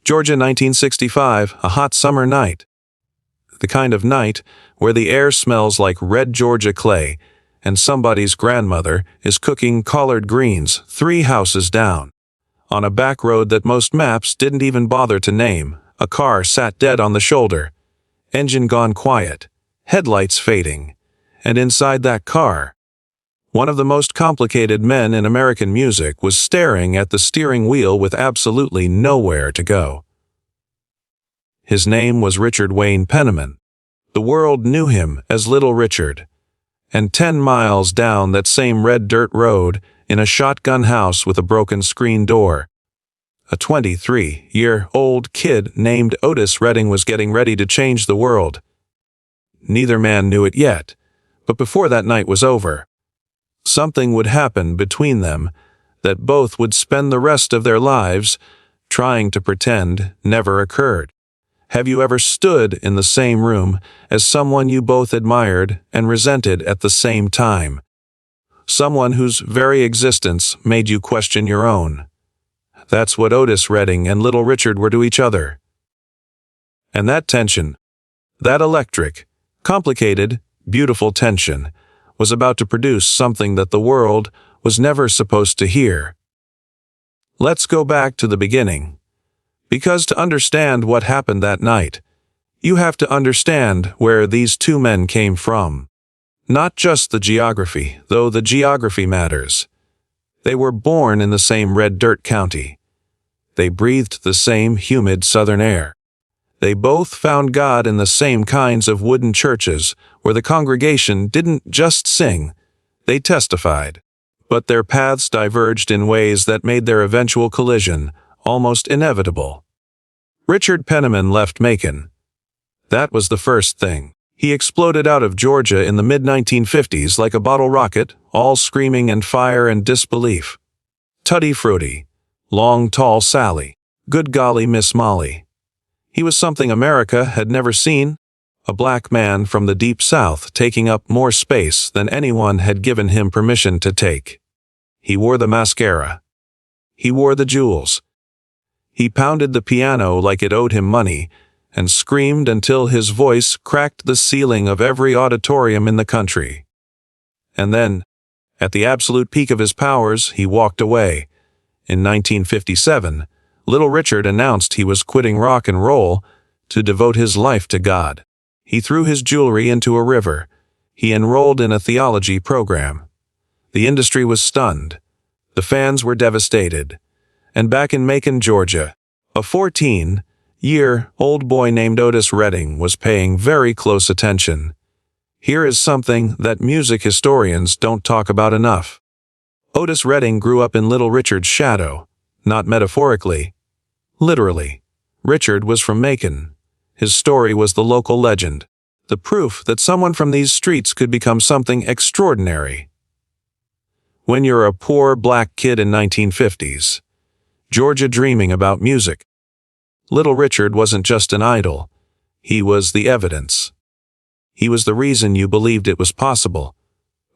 Georgia, 1965, a hot summer night. The kind of night where the air smells like red Georgia clay and somebody's grandmother is cooking collard greens 3 houses down. On a back road that most maps didn't even bother to name, a car sat dead on the shoulder, engine gone quiet, headlights fading, and inside that car, one of the most complicated men in American music was staring at the steering wheel with absolutely nowhere to go. His name was Richard Wayne Penniman. The world knew him as Little Richard. And 10 miles down that same red dirt road, in a shotgun house with a broken screen door, a 23-year-old kid named Otis Redding was getting ready to change the world. Neither man knew it yet, but before that night was over, something would happen between them that both would spend the rest of their lives trying to pretend never occurred. Have you ever stood in the same room as someone you both admired and resented at the same time? Someone whose very existence made you question your own. That's what Otis Redding and Little Richard were to each other. And that tension, that electric, complicated, beautiful tension, was about to produce something that the world was never supposed to hear. Let's go back to the beginning. Because to understand what happened that night, you have to understand where these 2 men came from. Not just the geography, though the geography matters. They were born in the same red dirt county. They breathed the same humid southern air. They both found God in the same kinds of wooden churches where the congregation didn't just sing, they testified. But their paths diverged in ways that made their eventual collision almost inevitable. Richard Penniman left Macon. That was the first thing. He exploded out of Georgia in the mid-1950s like a bottle rocket, all screaming and fire and disbelief. Tutti Frutti. Long Tall Sally. Good golly Miss Molly. He was something America had never seen, a black man from the Deep South taking up more space than anyone had given him permission to take. He wore the mascara. He wore the jewels. He pounded the piano like it owed him money, and screamed until his voice cracked the ceiling of every auditorium in the country. And then, at the absolute peak of his powers, he walked away. In 1957, Little Richard announced he was quitting rock and roll to devote his life to God. He threw his jewelry into a river. He enrolled in a theology program. The industry was stunned. The fans were devastated. And back in Macon, Georgia, a 14-year-old boy named Otis Redding was paying very close attention. Here is something that music historians don't talk about enough. Otis Redding grew up in Little Richard's shadow, not metaphorically, literally. Richard was from Macon. His story was the local legend, the proof that someone from these streets could become something extraordinary. When you're a poor black kid in 1950s, Georgia dreaming about music, Little Richard wasn't just an idol. He was the evidence. He was the reason you believed it was possible.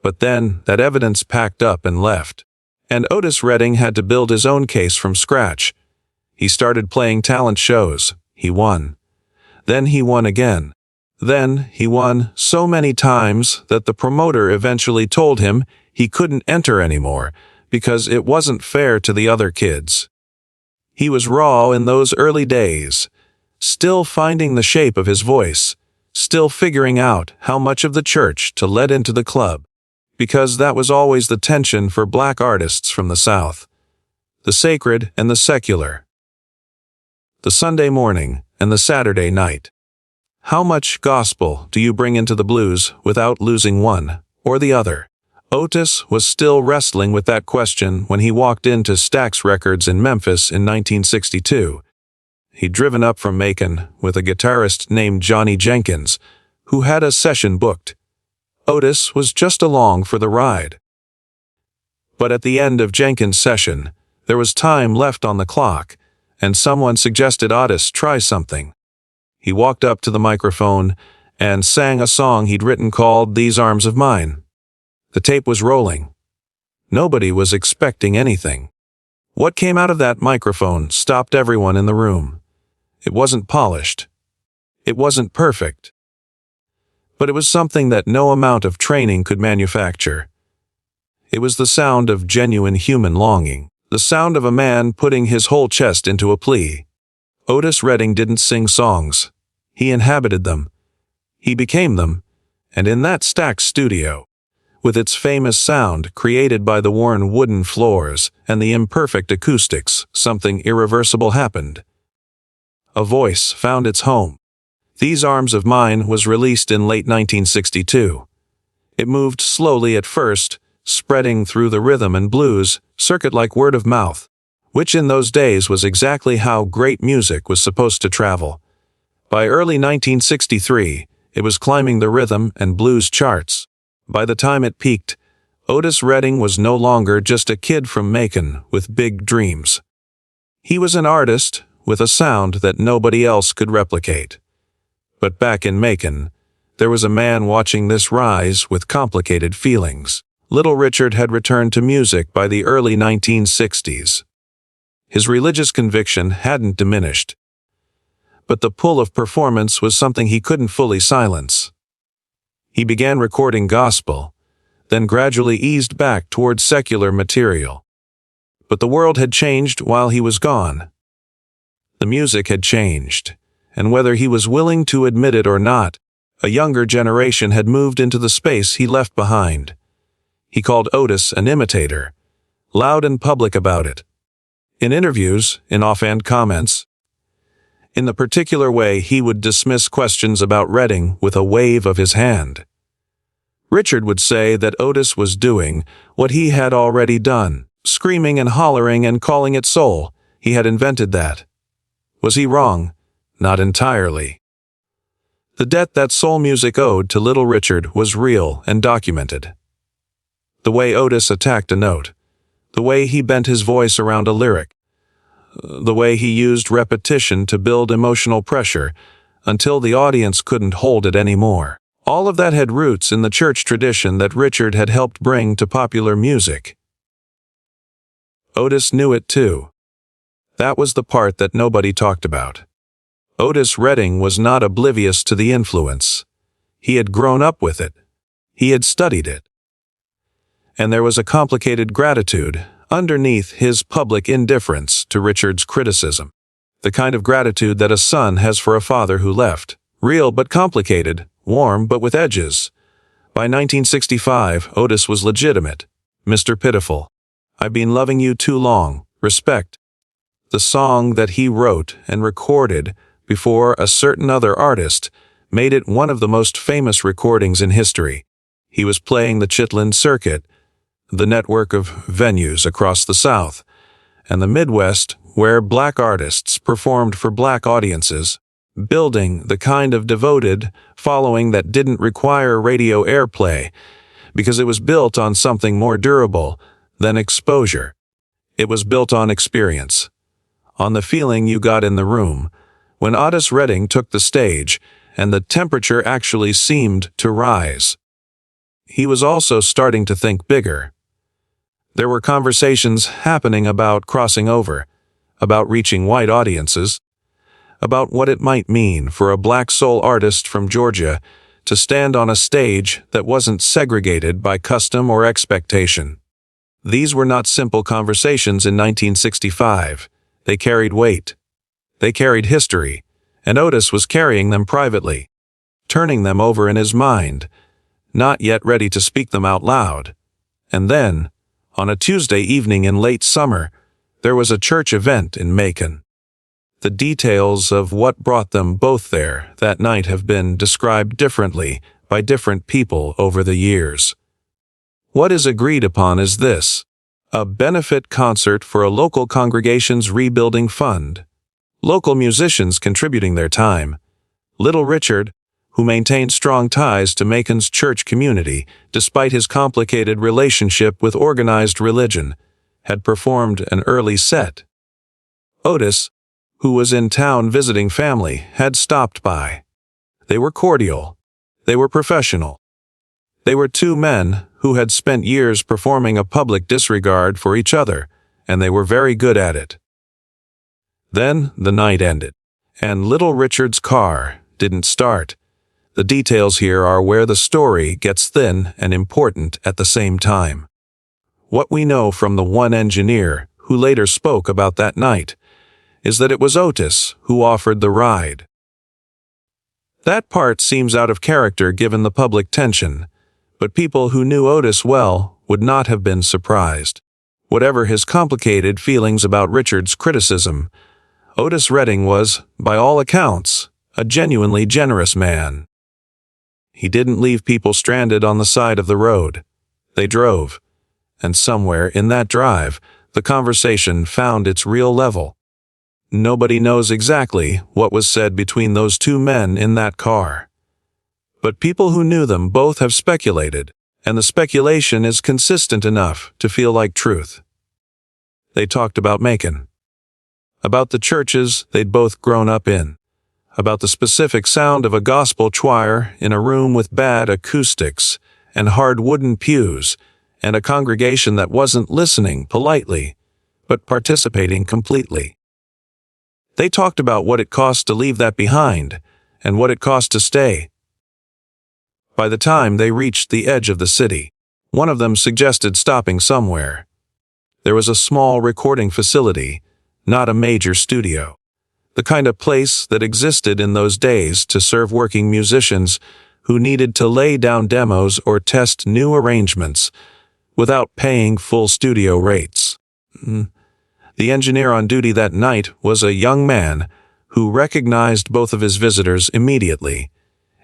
But then, that evidence packed up and left. And Otis Redding had to build his own case from scratch. He started playing talent shows. He won. Then he won again. Then he won so many times that the promoter eventually told him he couldn't enter anymore because it wasn't fair to the other kids. He was raw in those early days, still finding the shape of his voice, still figuring out how much of the church to let into the club, because that was always the tension for black artists from the South. The sacred and the secular. The Sunday morning and the Saturday night. How much gospel do you bring into the blues without losing one or the other? Otis was still wrestling with that question when he walked into Stax Records in Memphis in 1962. He'd driven up from Macon with a guitarist named Johnny Jenkins, who had a session booked. Otis was just along for the ride. But at the end of Jenkins' session, there was time left on the clock, and someone suggested Otis try something. He walked up to the microphone and sang a song he'd written called "These Arms of Mine." The tape was rolling. Nobody was expecting anything. What came out of that microphone stopped everyone in the room. It wasn't polished. It wasn't perfect. But it was something that no amount of training could manufacture. It was the sound of genuine human longing, the sound of a man putting his whole chest into a plea. Otis Redding didn't sing songs. He inhabited them. He became them. And in that stacked studio, with its famous sound created by the worn wooden floors and the imperfect acoustics, something irreversible happened. A voice found its home. These Arms of Mine was released in late 1962. It moved slowly at first, spreading through the rhythm and blues circuit like word of mouth, which in those days was exactly how great music was supposed to travel. By early 1963, it was climbing the rhythm and blues charts. By the time it peaked, Otis Redding was no longer just a kid from Macon with big dreams. He was an artist with a sound that nobody else could replicate. But back in Macon, there was a man watching this rise with complicated feelings. Little Richard had returned to music by the early 1960s. His religious conviction hadn't diminished. But the pull of performance was something he couldn't fully silence. He began recording gospel, then gradually eased back towards secular material. But the world had changed while he was gone. The music had changed, and whether he was willing to admit it or not, a younger generation had moved into the space he left behind. He called Otis an imitator, loud and public about it. In interviews, in offhand comments, in the particular way he would dismiss questions about Redding with a wave of his hand. Richard would say that Otis was doing what he had already done, screaming and hollering and calling it soul. He had invented that. Was he wrong? Not entirely. The debt that soul music owed to Little Richard was real and documented. The way Otis attacked a note, the way he bent his voice around a lyric, the way he used repetition to build emotional pressure until the audience couldn't hold it anymore. All of that had roots in the church tradition that Richard had helped bring to popular music. Otis knew it too. That was the part that nobody talked about. Otis Redding was not oblivious to the influence. He had grown up with it. He had studied it. And there was a complicated gratitude underneath his public indifference to Richard's criticism. The kind of gratitude that a son has for a father who left. Real but complicated, warm but with edges. By 1965, Otis was legitimate. Mr. Pitiful. I've been loving you too long. Respect. The song that he wrote and recorded before a certain other artist made it one of the most famous recordings in history. He was playing the Chitlin circuit, the network of venues across the South, and the Midwest where black artists performed for black audiences, building the kind of devoted following that didn't require radio airplay because it was built on something more durable than exposure. It was built on experience, on the feeling you got in the room when Otis Redding took the stage and the temperature actually seemed to rise. He was also starting to think bigger. There were conversations happening about crossing over, about reaching white audiences, about what it might mean for a black soul artist from Georgia to stand on a stage that wasn't segregated by custom or expectation. These were not simple conversations in 1965. They carried weight. They carried history, and Otis was carrying them privately, turning them over in his mind, not yet ready to speak them out loud. And then, on a Tuesday evening in late summer, there was a church event in Macon. The details of what brought them both there that night have been described differently by different people over the years. What is agreed upon is this: a benefit concert for a local congregation's rebuilding fund. Local musicians contributing their time. Little Richard, who maintained strong ties to Macon's church community despite his complicated relationship with organized religion, had performed an early set. Otis, who was in town visiting family, had stopped by. They were cordial. They were professional. They were two men who had spent years performing a public disregard for each other, and they were very good at it. Then the night ended, And little Richard's car didn't start. The details here are where the story gets thin and important at the same time. What we know from the one engineer who later spoke about that night is that it was Otis who offered the ride. That part seems out of character given the public tension, but people who knew Otis well would not have been surprised. Whatever his complicated feelings about Richard's criticism, Otis Redding was, by all accounts, a genuinely generous man. He didn't leave people stranded on the side of the road. They drove. And somewhere in that drive, the conversation found its real level. Nobody knows exactly what was said between those two men in that car. But people who knew them both have speculated, and the speculation is consistent enough to feel like truth. They talked about Macon, about the churches they'd both grown up in, about the specific sound of a gospel choir in a room with bad acoustics and hard wooden pews, and a congregation that wasn't listening politely, but participating completely. They talked about what it cost to leave that behind, and what it cost to stay. By the time they reached the edge of the city, one of them suggested stopping somewhere. There was a small recording facility, not a major studio. The kind of place that existed in those days to serve working musicians who needed to lay down demos or test new arrangements without paying full studio rates. The engineer on duty that night was a young man who recognized both of his visitors immediately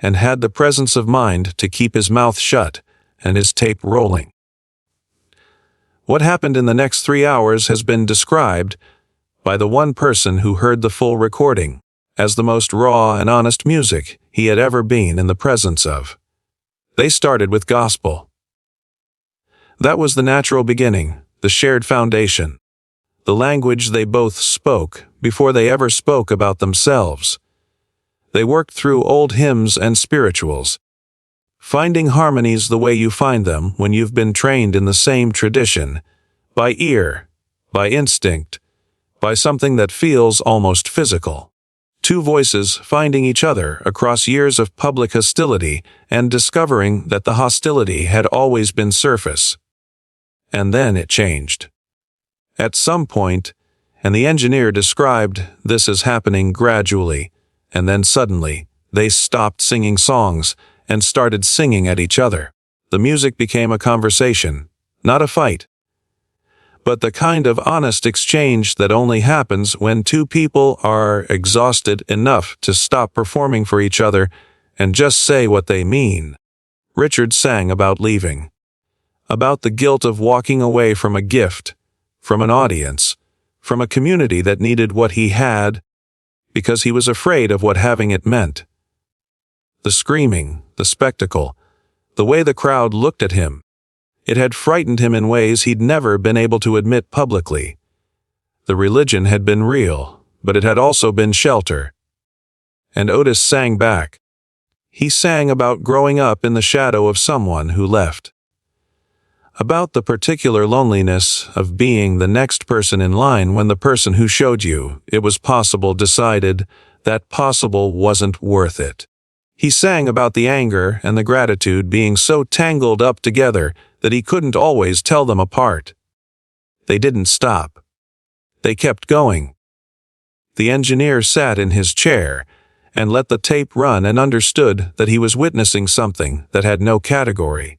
and had the presence of mind to keep his mouth shut and his tape rolling. What happened in the next 3 hours has been described by the one person who heard the full recording as the most raw and honest music he had ever been in the presence of. They started with gospel. That was the natural beginning, the shared foundation, the language they both spoke before they ever spoke about themselves. They worked through old hymns and spirituals, finding harmonies the way you find them when you've been trained in the same tradition, by ear, by instinct, by something that feels almost physical. Two voices finding each other across years of public hostility and discovering that the hostility had always been surface. And then it changed. At some point, and the engineer described this as happening gradually, and then suddenly, they stopped singing songs and started singing at each other. The music became a conversation, not a fight, but the kind of honest exchange that only happens when two people are exhausted enough to stop performing for each other and just say what they mean. Richard sang about leaving, about the guilt of walking away from a gift, from an audience, from a community that needed what he had, because he was afraid of what having it meant. The screaming, the spectacle, the way the crowd looked at him, it had frightened him in ways he'd never been able to admit publicly. The religion had been real, but it had also been shelter. And Otis sang back. He sang about growing up in the shadow of someone who left, about the particular loneliness of being the next person in line when the person who showed you it was possible decided that possible wasn't worth it. He sang about the anger and the gratitude being so tangled up together that he couldn't always tell them apart. They didn't stop. They kept going. The engineer sat in his chair and let the tape run and understood that he was witnessing something that had no category.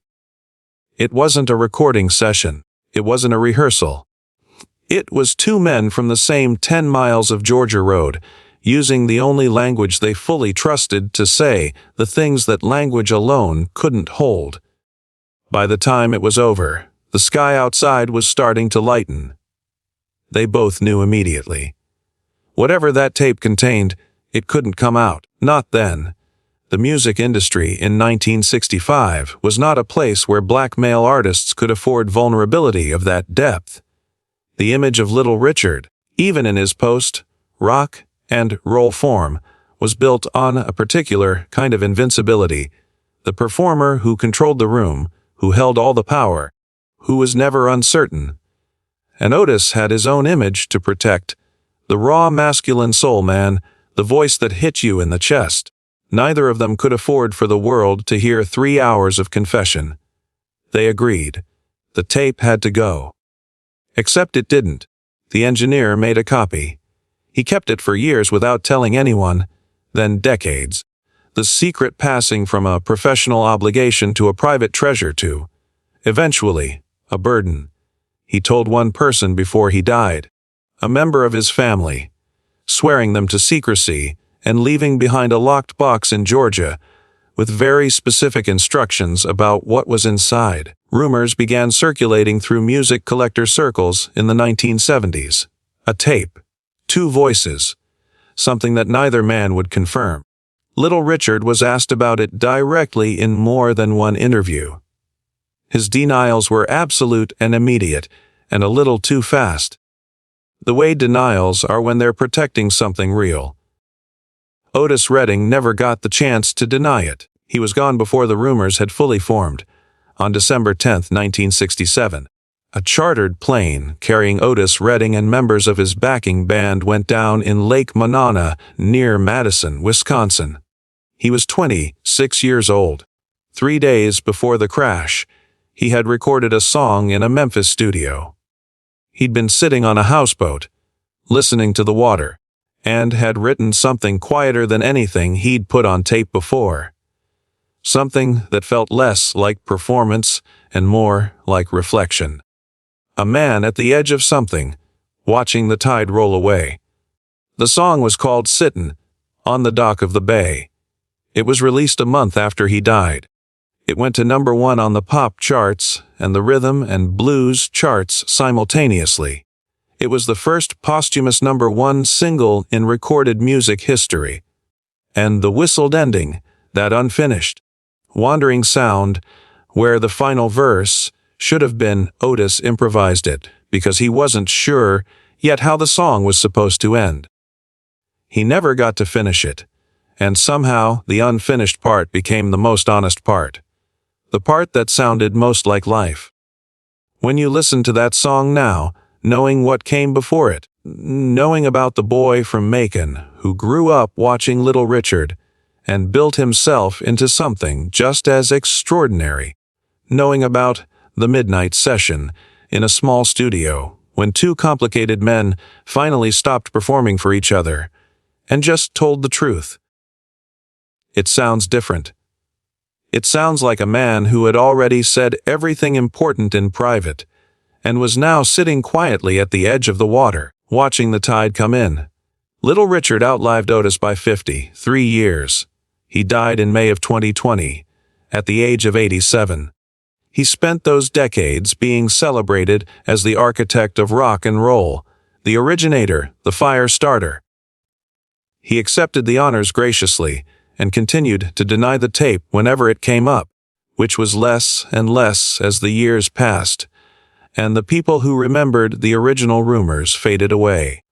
It wasn't a recording session. It wasn't a rehearsal. It was two men from the same 10 miles of Georgia road, using the only language they fully trusted to say the things that language alone couldn't hold. By the time it was over, the sky outside was starting to lighten. They both knew immediately. Whatever that tape contained, it couldn't come out. Not then. The music industry in 1965 was not a place where black male artists could afford vulnerability of that depth. The image of Little Richard, even in his post-rock and roll form, was built on a particular kind of invincibility, the performer who controlled the room, who held all the power, who was never uncertain. And Otis had his own image to protect, the raw masculine soul man, the voice that hit you in the chest. Neither of them could afford for the world to hear 3 hours of confession. They agreed. The tape had to go. Except it didn't. The engineer made a copy. He kept it for years without telling anyone, then decades. The secret passing from a professional obligation to a private treasure to, eventually, a burden. He told one person before he died, a member of his family, swearing them to secrecy and leaving behind a locked box in Georgia with very specific instructions about what was inside. Rumors began circulating through music collector circles in the 1970s. A tape. 2 voices. Something that neither man would confirm. Little Richard was asked about it directly in more than one interview. His denials were absolute and immediate, and a little too fast. The way denials are when they're protecting something real. Otis Redding never got the chance to deny it. He was gone before the rumors had fully formed. On December 10, 1967, a chartered plane carrying Otis Redding and members of his backing band went down in Lake Monona near Madison, Wisconsin. He was 26 years old. 3 days before the crash, he had recorded a song in a Memphis studio. He'd been sitting on a houseboat, listening to the water, and had written something quieter than anything he'd put on tape before. Something that felt less like performance and more like reflection. A man at the edge of something, watching the tide roll away. The song was called Sittin' on the Dock of the Bay. It was released a month after he died. It went to #1 on the pop charts and the rhythm and blues charts simultaneously. It was the first posthumous #1 single in recorded music history. And the whistled ending, that unfinished, wandering sound, where the final verse should have been Otis improvised it, because he wasn't sure yet how the song was supposed to end. He never got to finish it, and somehow the unfinished part became the most honest part. The part that sounded most like life. When you listen to that song now, knowing what came before it, knowing about the boy from Macon who grew up watching Little Richard and built himself into something just as extraordinary, knowing about the midnight session in a small studio when 2 complicated men finally stopped performing for each other and just told the truth. It sounds different. It sounds like a man who had already said everything important in private and was now sitting quietly at the edge of the water, watching the tide come in. Little Richard outlived Otis by 53 years. He died in May of 2020, at the age of 87. He spent those decades being celebrated as the architect of rock and roll, the originator, the fire starter. He accepted the honors graciously and continued to deny the tape whenever it came up, which was less and less as the years passed, and the people who remembered the original rumors faded away.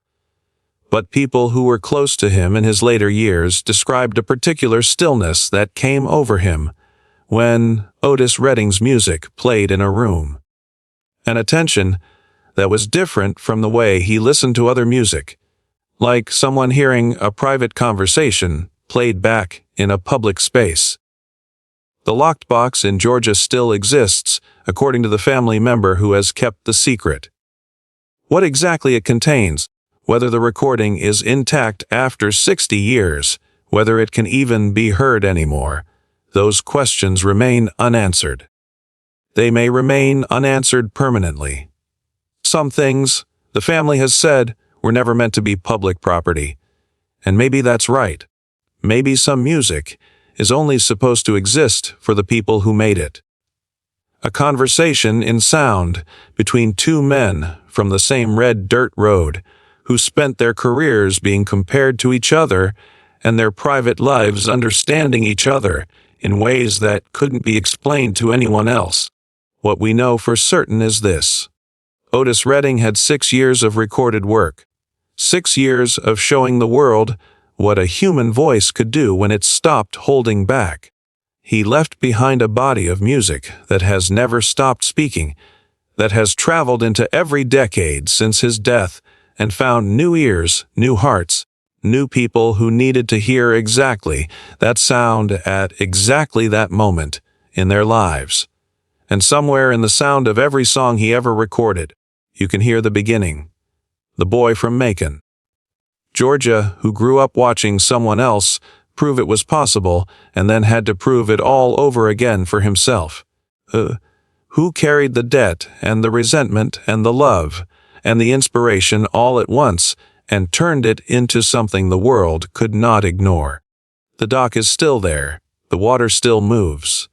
But people who were close to him in his later years described a particular stillness that came over him when Otis Redding's music played in a room. An attention that was different from the way he listened to other music, like someone hearing a private conversation played back in a public space. The locked box in Georgia still exists, according to the family member who has kept the secret. What exactly it contains, whether the recording is intact after 60 years, whether it can even be heard anymore, those questions remain unanswered. They may remain unanswered permanently. Some things, the family has said, were never meant to be public property. And maybe that's right. Maybe some music is only supposed to exist for the people who made it. A conversation in sound between 2 men from the same red dirt road who spent their careers being compared to each other and their private lives understanding each other in ways that couldn't be explained to anyone else. What we know for certain is this. Otis Redding had 6 years of recorded work. 6 years of showing the world what a human voice could do when it stopped holding back. He left behind a body of music that has never stopped speaking, that has traveled into every decade since his death and found new ears, new hearts, New people who needed to hear exactly that sound at exactly that moment in their lives. And somewhere in the sound of every song he ever recorded, you can hear the beginning. The boy from Macon, Georgia, who grew up watching someone else prove it was possible and then had to prove it all over again for himself. Who carried the debt and the resentment and the love and the inspiration all at once and turned it into something the world could not ignore. The dock is still there, the water still moves,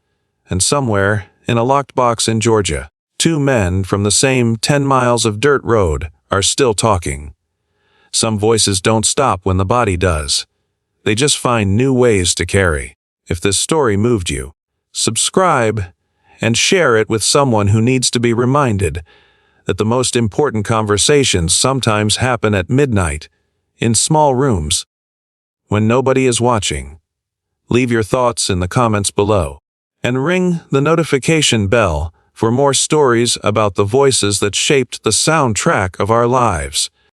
and somewhere, in a locked box in Georgia, two men from the same 10 miles of dirt road are still talking. Some voices don't stop when the body does. They just find new ways to carry. If this story moved you, subscribe and share it with someone who needs to be reminded that the most important conversations sometimes happen at midnight, in small rooms, when nobody is watching. Leave your thoughts in the comments below, and ring the notification bell for more stories about the voices that shaped the soundtrack of our lives.